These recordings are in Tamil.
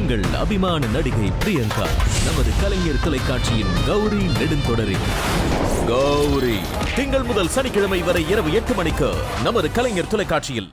உங்கள் அபிமான நடிகை பிரியங்கா நமது கலைஞர் தொலைக்காட்சியின் கௌரி நெடுந்தொடரில் கௌரி திங்கள் முதல் சனிக்கிழமை வரை இரவு 8 மணிக்கு நமது கலைஞர் தொலைக்காட்சியில்.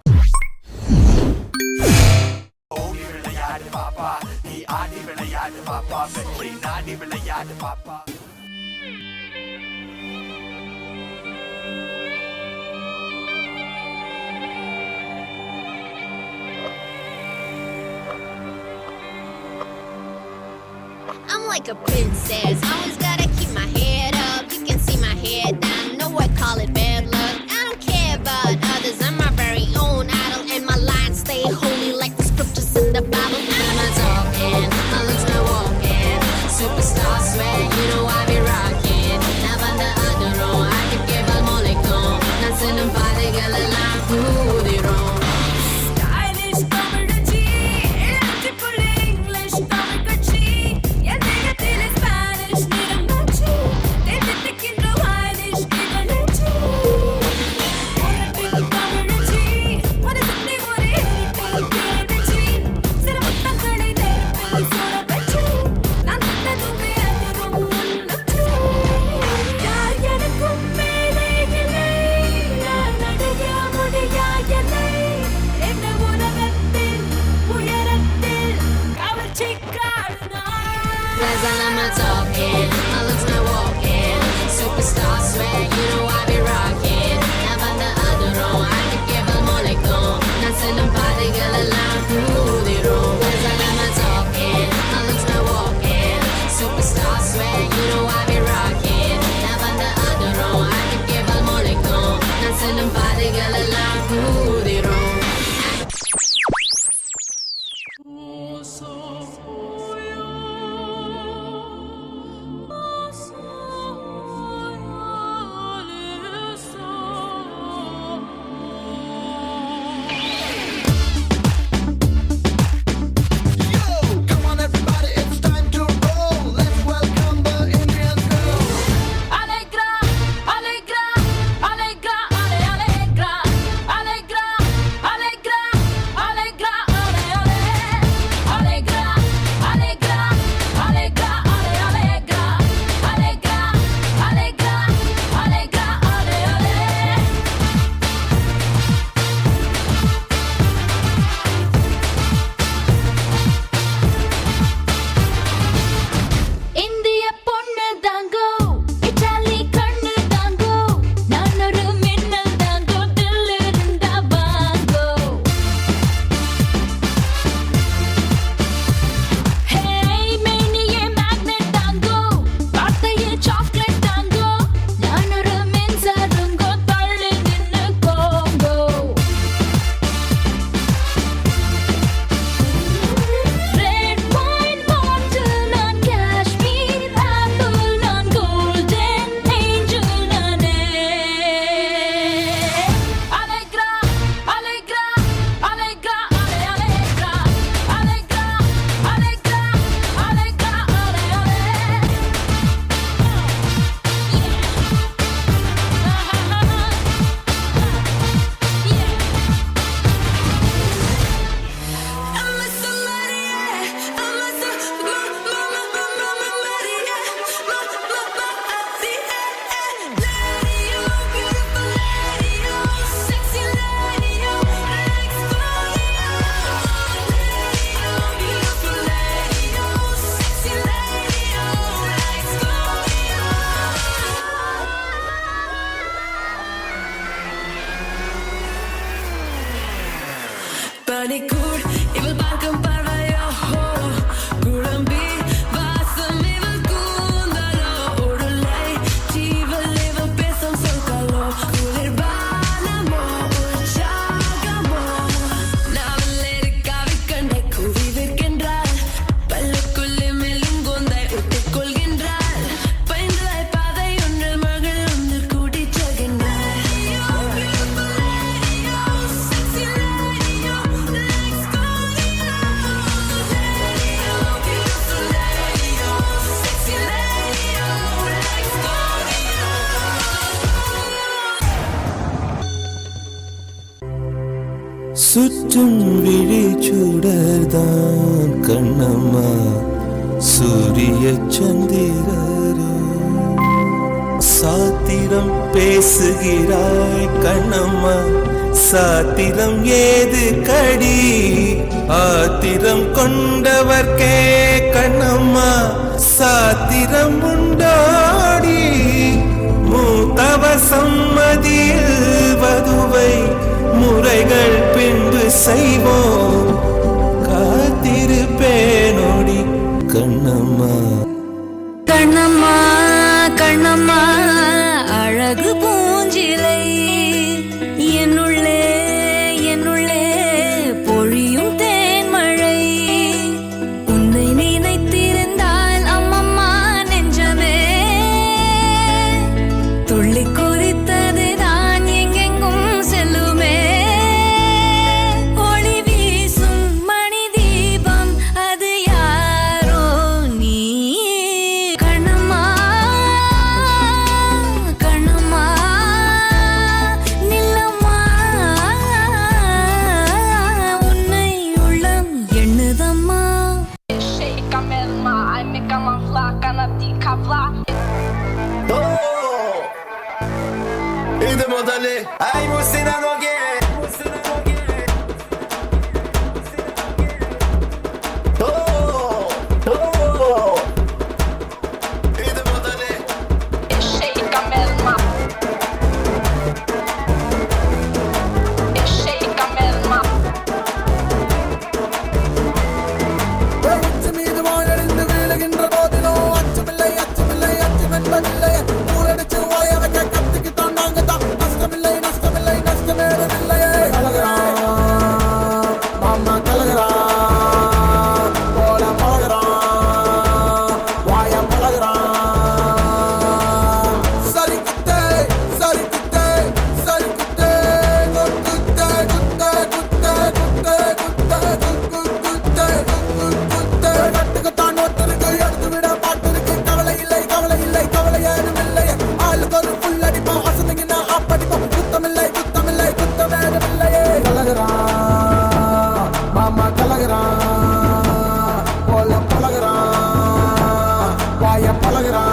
I'm like a princess, always gotta keep my head up. You can see my head down, know I call it bad luck. I don't care about others, I'm my very own idol. And my lines stay holy like the scriptures in the Bible. I'm not talking, my looks not walking. Superstar swag, you know I be rocking. Now on the other row, I can give a molecule. Dancing and partying all along, who they wrong. I'm not talking, my looks not walking. Superstar swag, you know I be rocking. Now on the other row, I can give a molecule. Dancing and partying all along, through the room. Cause I'm not talking, my looks not walking. Superstar swag, you know I be rocking. Now on the other row, I can give a molecule. Dancing and partying all along, through the room. Panikur, iwal பார்க்கும் பார்வையோ குழம்பி வாசம் இவள் கூந்தலோ உடலை ஜீவல் இவள் பேசும் சொற்களோ குளிர்பானமோ உற்சாகமோ நாவல் இருக்காவி கண்டை கூவி விற்கின்றாள் பல்லுக்குள்ளே மெல்லும் கொந்தை ஒட்டிக் கொள்கின்றாள் பைந்தாய் பாதை ஒன்றில் மகள் ஒன்றில் கூட்டிச் செல்கின்றாள். சுற்றும் விழிச்சுடர்தான் கண்ணம்மா சூரிய சந்திரரோ சாத்திரம் பேசுகிறாய் கண்ணம்மா சாத்திரம் ஏது கடி ஆத்திரம் கொண்டவர்க்கே கண்ணம்மா சாத்திரம் உண்டாடி மூத்தவர் சம்மதியில் வதுவை முறைகள் பின்பு செய்வோம் காத்திருப்பேனோடி கண்ணம்மா கண்ணம்மா கண்ணம்மா அழகு பூஞ்சிலை என்னுள்ளே என்னுள்ளே பொழியும் தேன்மழை உன்னை நினைத்திருந்தால் அம்மம்மா நெஞ்சமே துள்ளி குறித்தது தான் எங்கெங்கும் செல்லுமே ஒளி வீசும் மணி தீபம் அது யாரோ நீ கண்ணம்மா கண்ணம்மா நில்லம்மா உன்னை உள்ளம் எண்ணுதம்மா Shake a melma, I make a man flock and a dick a flock. Ide modale, ai musina noge, ide modale, Shake a melma. Shake a melma. மீது வாழறிந்து வீழுகின்ற போதிலோ அச்சமில்லை அச்சமில்லை அச்சமென்பதில்லை ஊரடிச்சு ஓய வைக்க கத்துக்கிட்டோம் நாங்க தான் நஷ்டமில்லை நஷ்டமில்லை நஷ்டமேதுமில்லையே கலகிறான் மாமா கலகிறான் போல பழகிறான் வாய பழகிறான் சரி குத்தே சரி குத்தே சரி குத்தே குத்தே குத்தே குத்தே குத்தே குத்தே குத்தே கட்டுக்குத்தான் ஒருத்தருக்கு எடுத்து விட பாட்டிருக்கு கவலை இல்லை கவலை இல்லை கவலை ஏதும் இல்லை ஆளுக்கு ஒரு புல் அடிப்போம் அசந்திங்கன்னா அப்படிப்போம் குத்தமில்லை குத்தமில்லை குத்தமேதும் இல்லையே கலகிறான் மாமா கலகிறான் போல பழகிறான் வாய பழகிறான்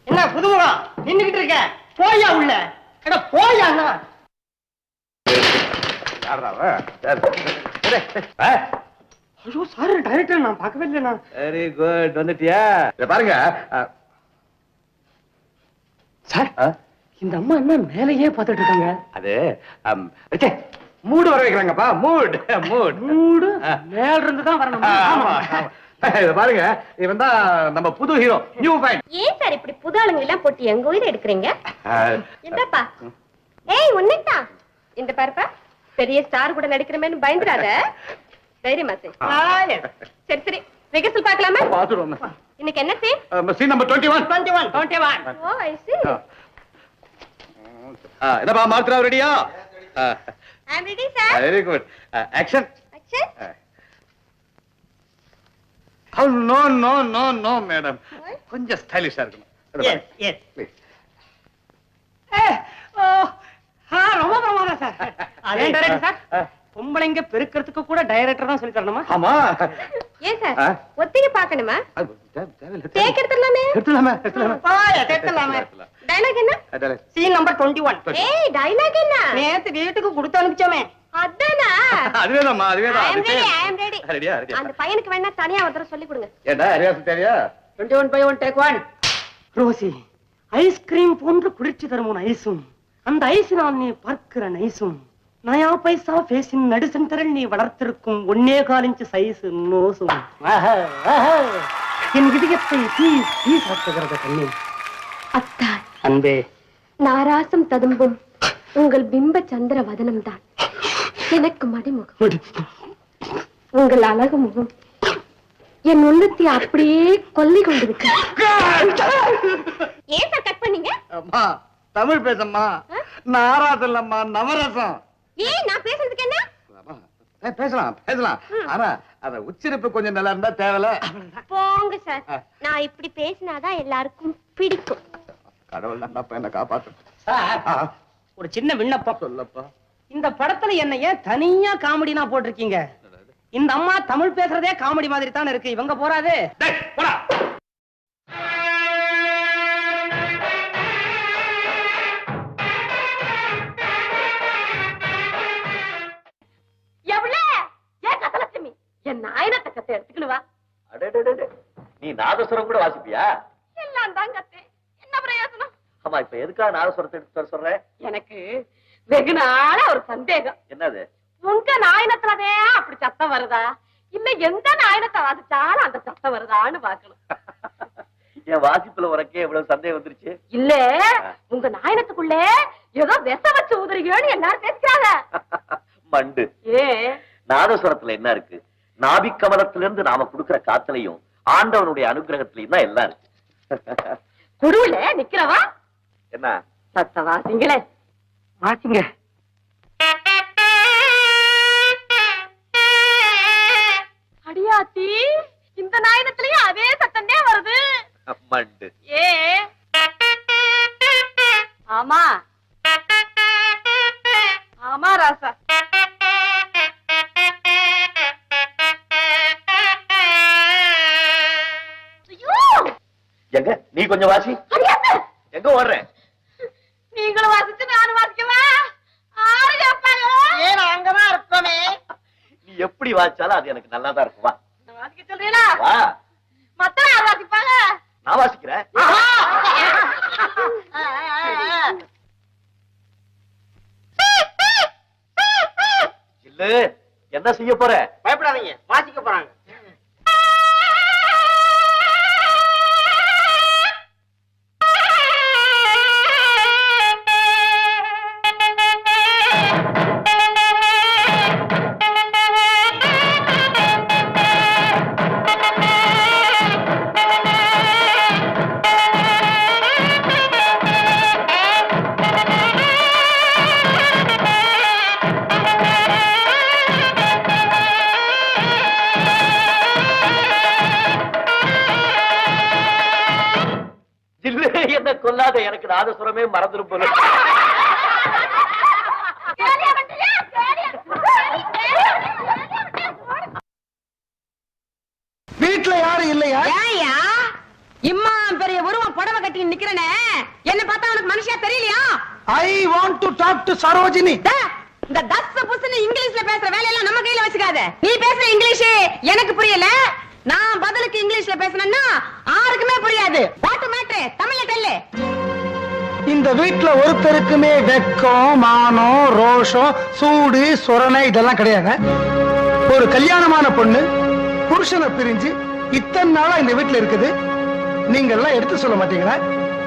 என்ன புதுமுகம் நின்னுகிட்டு இருக்க போயா உள்ள எட போயா ஐயோ சார் டைரக்டர் நான் பார்க்கவே இல்லை நான் வெரி குட் வந்துட்டியா பாருங்க சார் இந்த அம்மா என்ன மேலேயே பார்த்துட்டு இருக்காங்க அது மூடு வர வைக்கிறாங்கப்பா மூட் மூட் மூடு மேல இருந்து தான் வரணும் ஆமா இத பாருங்க இவன் தான் நம்ம புது ஹீரோ நியூ ஃபைன் ஏன் சார் இப்படி புது ஆளுங்க எல்லாம் போட்டு எங்க உயிரை எடுக்கிறீங்க இந்தப்பா ஏய் உன்னைத்தான் இந்த பாருப்பா பெரிய ஸ்டார் கூட நடிக்கிறமேன்னு பயந்துடாத தைரியமா சரி சரி ரிகர்சல் பார்க்கலாமா பாத்துறோம் இன்னைக்கு என்ன scene scene number 21 oh I see என்னப்பா மாத்ரா ரெடியா I am ready sir very good action action no no no no madam கொஞ்சம் ஸ்டைலிஷா இருக்கணும் எஸ் எஸ் ப்ளீஸ் ரொம்ப பிரமாதம் சார் அதே டைரக்டர் சார் பொம்பளைங்க பெருக்கிறதுக்கு கூட டைரக்டர் தான் சொல்லி தரணுமா ஆமா ஏன் சார் ஒத்திகை பார்க்கணுமா டேக் எடுத்துடலாமே எடுத்துடலாமே டயலாக் என்ன சீன் நம்பர் 21 ஏய் டயலாக் என்ன நேத்து வீட்டுக்கு கொடுத்து அனுப்பிச்சோமே அதானா அதுவேதாம்மா அதுவேதான் I am ready ரெடியா ரெடியா அந்த பையனுக்கு வேணா தனியா ஒரு தடவை சொல்லி கொடுங்க ஏண்டா ரியாசம் தெரியா 21/1 டேக் 1 ரோசி ஐஸ்கிரீம் போன்று குளிர்ச்சி தரும் உன் ஐஸும் அந்த ஐஸினால் நீ பார்க்கிற நைஸும் நயா பைசா பேசின் நடுசென்டரில் நீ வளர்த்திருக்கும் 1.25 இன்ச் சைஸ் நோசும் என் இதயத்தை தீ சாத்துகிறது கண்ணே அத்தா அன்பே நாராசம் ததும்பும் உங்கள் பிம்ப சந்திர வதனம் தான் எனக்கு மடிமுகம். உங்கள் அழகு முகம் என் உள்ளத்தை அப்படியே கொள்ளை கொண்டிருக்க. ஏன் சார் கட் பண்ணீங்க? அம்மா தமிழ் பேசம்மா. நாராசம் இல்லம்மா, நவரசம். ஏன் நான் பேசுறதுக்கு என்ன? பேசலாம் பேசலாம், ஆனா அத உச்சரிப்பு கொஞ்சம் நல்லா இருந்தா தேவல. போங்க சார், நான் இப்படி பேசினாதான் எல்லாருக்கும் பிடிக்கும். கடவுள் தான் என்ன காப்பாத்து. சார், ஒரு சின்ன விண்ணப்பம். சொல்லப்பா. இந்த படத்துல என்ன ஏன் தனியா காமெடினா போட்டிருக்கீங்க? இந்த அம்மா தமிழ் பேசுறதே காமெடி மாதிரி தான் இருக்கு. இவங்க போறாது. போடா. என் நாயனத்தை கத்தை எடுத்துக்கணுவா. நீ நாதஸ்வரம் கூட வாசிப்பியா? எல்லாம் தான் கத்தேன், என்ன பிரயோஜனம்? ஆமா, இப்ப எதுக்காக நாதஸ்வரத்தை எடுத்து சொல்ற? எனக்கு வெகு நாள ஒரு சந்தேகம். என்னது? உங்க நாயனத்துலதே அப்படி சத்தம் வருதா, இல்ல எந்த நாயனத்தை வாசிச்சாலும் அந்த சத்தம் வருதான்னு பாக்கணும். என் வாசிப்புல உனக்கே இவ்வளவு சந்தேகம் வந்துருச்சு? இல்ல, உங்க நாயனத்துக்குள்ள ஏதோ விஷ வச்சு உதறியோன்னு எல்லாரும் பேசுறாங்க. மண்டு. ஏ, நாதஸ்வரத்துல என்ன இருக்கு? நாபிக்கமலத்திலிருந்து நாம கொடுக்கிற காத்தலையும் ஆண்டவனுடைய அனுகிரகத்திலையும் தான் எல்லாம் இருக்கு. குருவுல நிக்கிறவா என்ன சத்த வாசிங்களே. வாசிங்க. அடியாத்தி, இந்த நாயனத்திலயும் அதே சத்தம் தான் வருது. மண்டு. ஏ, ஆமா ஆமா ராசா. எங்க நீ கொஞ்சம் வாசி. எங்க ஓடுறேன்? நீங்களும் வாசிச்சு நானும் வாசிக்கவா? ஆறு கேட்பாங்க. ஏன் அங்கதான் இருக்கோமே. நீ எப்படி வாசிச்சாலும் அது எனக்கு நல்லா தான் இருக்கும். வா வாசிக்க சொல்றீங்களா? வா. மத்த யார் வாசிப்பாங்க? நான் வாசிக்கிறேன். இல்ல, என்ன செய்ய போற? பயப்படாதீங்க, வாசிக்க போறாங்க. என்ன கொல்லாத, எனக்கு நாதஸ்வரமே மறந்துடும் போல. வீட்டுல யாரும் இல்லையா? ஏயா இம்மா பெரிய உருவம் புடவை கட்டி நிக்கிறனே, என்ன பார்த்தா உனக்கு மனுஷியா தெரியலையா? I want to talk to Sarojini. இந்த தஸ் புஸ்னு இங்கிலீஷ்ல பேசுற வேலையெல்லாம் நம்ம கையில வச்சுக்காத. நீ பேசுற இங்கிலீஷ் எனக்கு புரியல, நான் பதிலுக்கு இங்கிலீஷ்ல பேசணும்னா யாருக்குமே புரியாது. வாட் மேட்டர் தமிழ்ல சொல்லு. இந்த வீட்டுல ஒருத்தருக்குமே வெக்கம், மானம், ரோஷம், சூடு, சொரணை இதெல்லாம் கிடையாது. ஒரு கல்யாணமான பொண்ணு புருஷனை பிரிஞ்சு இத்தனை நாளா இந்த வீட்டுல இருக்குது. நீங்க எல்லாம் எடுத்து சொல்ல மாட்டீங்களா?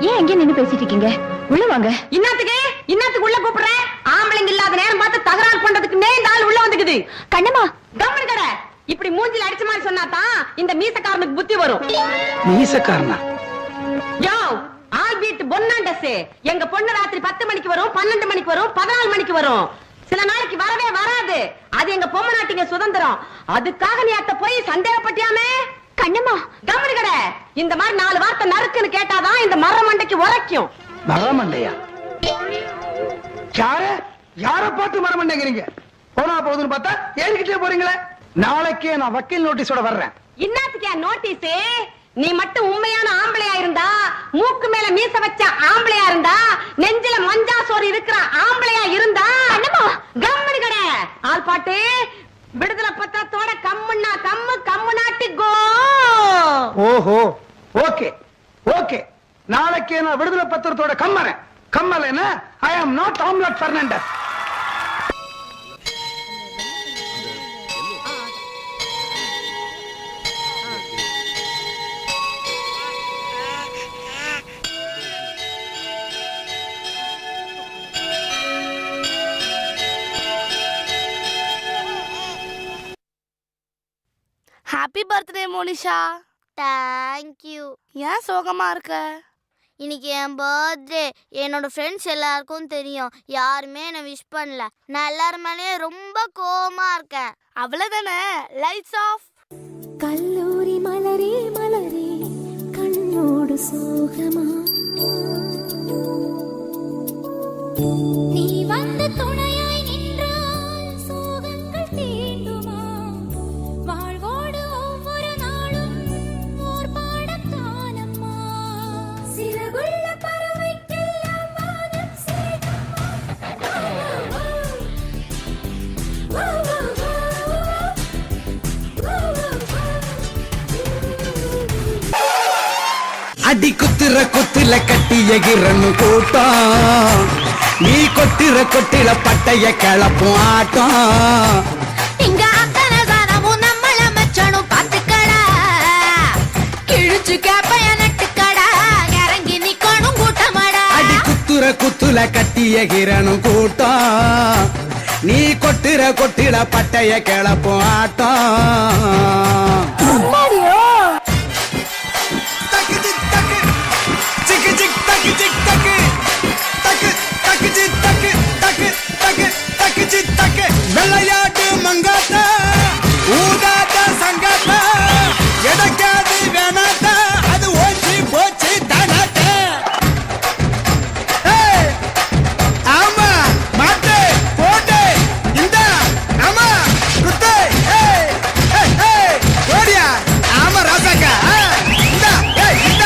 ஏன் எங்க நின்னு பேசிட்டு இருக்கீங்க? உள்ள வாங்க. இன்னத்துக்கு உள்ள கூப்பிடுற? ஆம்பளைங்க இல்லாத நேரம் பார்த்து தகராறு பண்றதுக்கு இந்த ஆள் உள்ள வந்துக்குது. கண்ணம்மா கவனம் கடை. இப்படி மூஞ்சில அடிச்ச மாதிரி சொன்னாதான் இந்த மீசக்காரனுக்கு புத்தி வரும். மீசக்காரனா? யோ, ஆல் பீட் பொன்னாண்டஸ். எங்க பொண்ணு ராத்திரி 10 மணிக்கு வரும், 12 மணிக்கு வரும், 14 மணிக்கு வரும். சில நாளைக்கு வரவே வராது. அது எங்க பொம்மை நாட்டிங்க சுதந்திரம். அதுக்காக நீ அத்த போய் சந்தேகப்பட்டியாமே? கண்ணம்மா கவனம் கடை. இந்த மாதிரி 4 வார்த்தை நறுக்குன்னு கேட்டாதான் இந்த மர மண்டைக்கு உரைக்கும். மரமண்டையா? யார பார்த்து மரமண்டைங்கிறீங்க? போனா போகுதுன்னு பார்த்தா ஏறிக்கிட்டே போறீங்களே. நாளைக்கே நான் வக்கீல் நோட்டீஸோட வர்றேன். இன்னத்துக்கு நோட்டீஸ்? நீ மட்டும் உண்மையான ஆம்பளையா இருந்தா, மூக்கு மேல மீச வச்ச ஆம்பளையா இருந்தா, நெஞ்சில மஞ்சா சோறு இருக்கிற ஆம்பளையா இருந்தா கம்மனு கடை. ஆள் பாட்டு விடுதலை பத்திரத்தோட கம்முன்னா கம்மு, கம்மு நாட்டு கோ. ஓஹோ, ஓகே ஓகே. நாளைக்கே நான் விடுதலை பத்திரத்தோட கம்மறேன். கம்மலைன்னா I am not omelette Fernandes. Birthday Monisha. Thank you. ஏன் சோகமா இருக்க? இன்னைக்கு என் பர்த்டே. என்னோட ஃப்ரெண்ட்ஸ் எல்லாருக்கும் தெரியும், யாருமே என்னை விஷ் பண்ணல. நான் எல்லாரும் மேலே ரொம்ப கோவமா இருக்கேன். அவ்வளவுதானே, லைட்ஸ் ஆஃப். கல்லூரி மலரே மலரே கண்ணோடு சோகமா நீ வந்து துணையாய் நின்றால் சோகங்கள் தீண்டுமா வாழ்வோடு ஒவ்வொரு நாளும் ஓர் பாடம் தானம்மா சிறகுள்ள பறவைக்கெல்லாம் வானம் அடி குத்துற குத்துல கட்டி எகிரன்னு கூட்டம், நீ கொட்டுற கொட்டில பட்டைய கிளப்பும் ஆட்டம். இங்க அத்தனை சாதமும் நம்மள மச்சனும் பாத்துக்கடா, கிழிச்சு கேப்பைய நட்டுக்கடா, இறங்கி நிக்கணும் கூட்டமாடா. அடி குத்துற குத்துல கட்டி எகிரன்னு கூட்டம், நீ கொட்டுற கொட்டில பட்டைய கிளப்பும் ஆட்டம். விளையாட்டு மங்காத்த ஊதாத சங்காத்த எடக்காது வேணாத்த அது ஓச்சி போச்சு தானாத்த. ஆமா மாட்டு போட்டு இந்த ஆமா குத்து ஓடியா ஆமா ராசாக்கா இந்த இந்த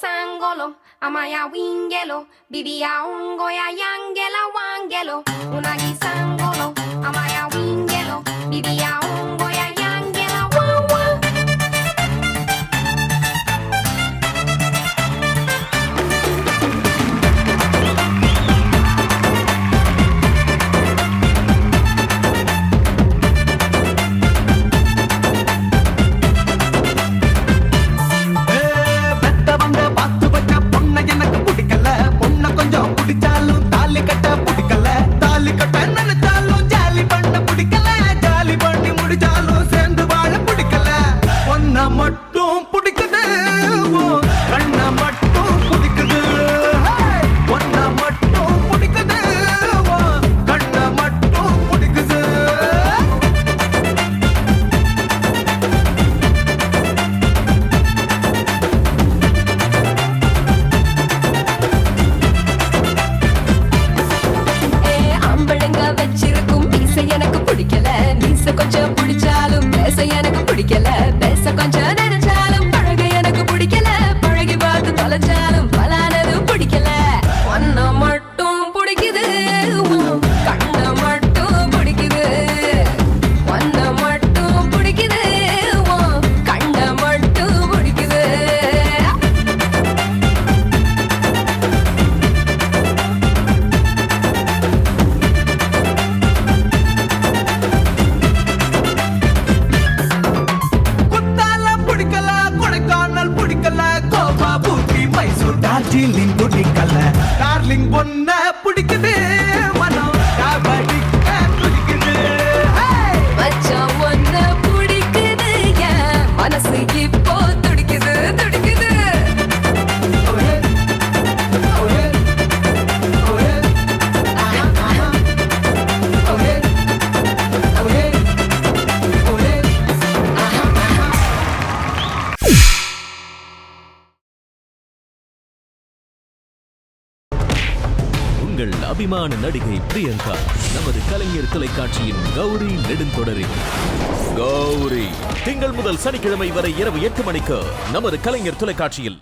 Sangolo, amaya wingelo, bibia ungoya yangela wangelo. Unagi sangolo, amaya wingelo, bibia ungoya yangela wawa. Darling பொண்ண பிடிக்குது மனம் கபடிக்க பிடிக்குது மச்சான் ஒன்ன பிடிக்குது என் மனசு இப்போ துடிக்குது துடிக்குது உங்கள் அபிமான நடிகை பிரியங்கா நமது கலைஞர் தொலைக்காட்சியின் கௌரி நெடுந்தொடரில் கௌரி திங்கள் முதல் சனிக்கிழமை வரை இரவு 8 மணிக்கு நமது கலைஞர் தொலைக்காட்சியில்.